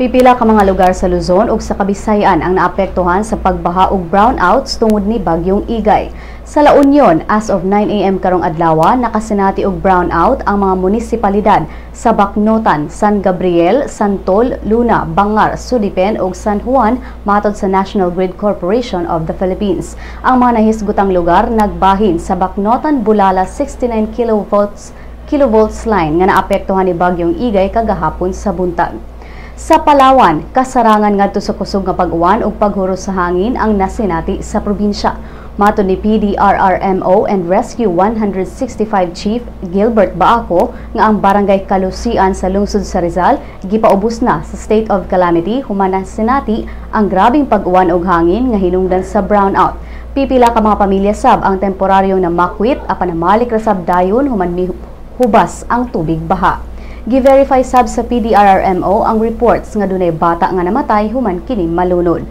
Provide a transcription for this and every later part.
Pipila ka mga lugar sa Luzon ug sa Kabisayan ang naapektuhan sa pagbaha ug brownouts tungod ni Bagyong Igay. Sa La Union, as of 9 a.m. karong adlaw, nakasinati og brownout ang mga munisipalidad sa Bacnotan, San Gabriel, Santol, Luna, Bangar, Sudipen ug San Juan matod sa National Grid Corporation of the Philippines. Ang mga nahisgutang lugar nagbahin sa Bacnotan, Bulala 69 kilovolts line nga naapektuhan ni Bagyong Igay kagahapon sa buntag. Sa Palawan, kasarangan ngadto sa kusog nga pag-uwan ug paghuro sa hangin ang nasinati sa probinsya. Matod ni PDRRMO and Rescue 165 Chief Gilbert Baaco nga ang barangay Kalusian sa lungsod sa Rizal gipaubos na sa state of calamity human nasinati ang grabing pag-uwan ug hangin nga hinungdan sa brownout. Pipila ka mga pamilya sab ang temporaryong namakwit apan namalik ra sab dayon human mihubas ang tubig baha. Gi-verify sab sa PDRRMO ang reports nga dunay bata nga namatay human kini malunod.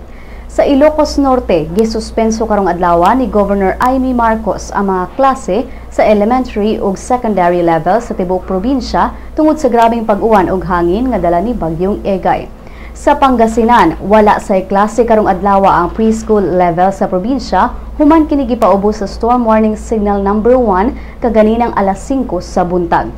Sa Ilocos Norte, gisuspenso karong adlaw ni Governor Amy Marcos ang mga klase sa elementary ug secondary level sa tibuok probinsya tungod sa grabeng pag-uwan ug hangin nga dala ni Bagyong Igay. Sa Pangasinan, wala say klase karong adlaw ang preschool level sa probinsya human kini gipaubos sa storm warning signal number 1 kaganinang alas 5 sa buntag.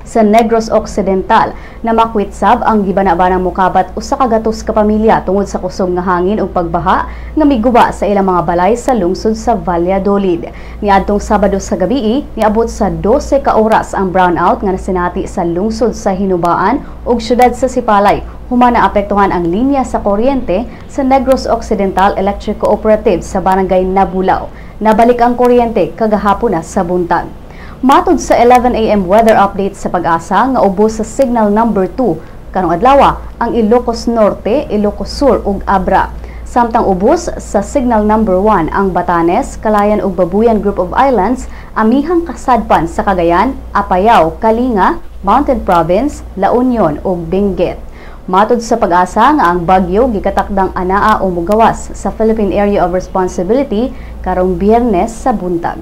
Sa Negros Occidental, namakwit sab ang gibana-banang mukabat usa ka gatos ka pamilya tungod sa kusog nga hangin ug pagbaha nga miguba sa ilang mga balay sa lungsod sa Valladolid. Niadtong Sabado sa gabii, niabot sa 12 ka oras ang brownout nga nasinati sa lungsod sa Hinubaan ug syudad sa Sipalay. Human naapektuhan ang linya sa kuryente sa Negros Occidental Electric Cooperative sa barangay Nabulaw. Nabalik ang kuryente kagahapon na sa buntag. Matod sa 11 a.m. weather update sa Pag-asa nga ubos sa signal number 2 karong adlaw ang Ilocos Norte, Ilocos Sur ug Abra. Samtang ubos sa signal number 1 ang Batanes, Calayan ug Babuyan Group of Islands, amihang kasadpan sa Cagayan, Apayao, Kalinga, Mountain Province, La Union ug Benguet. Matod sa Pag-asa nga ang bagyo gikatakdang anaa o mugawas sa Philippine Area of Responsibility karong Biyernes sa buntag.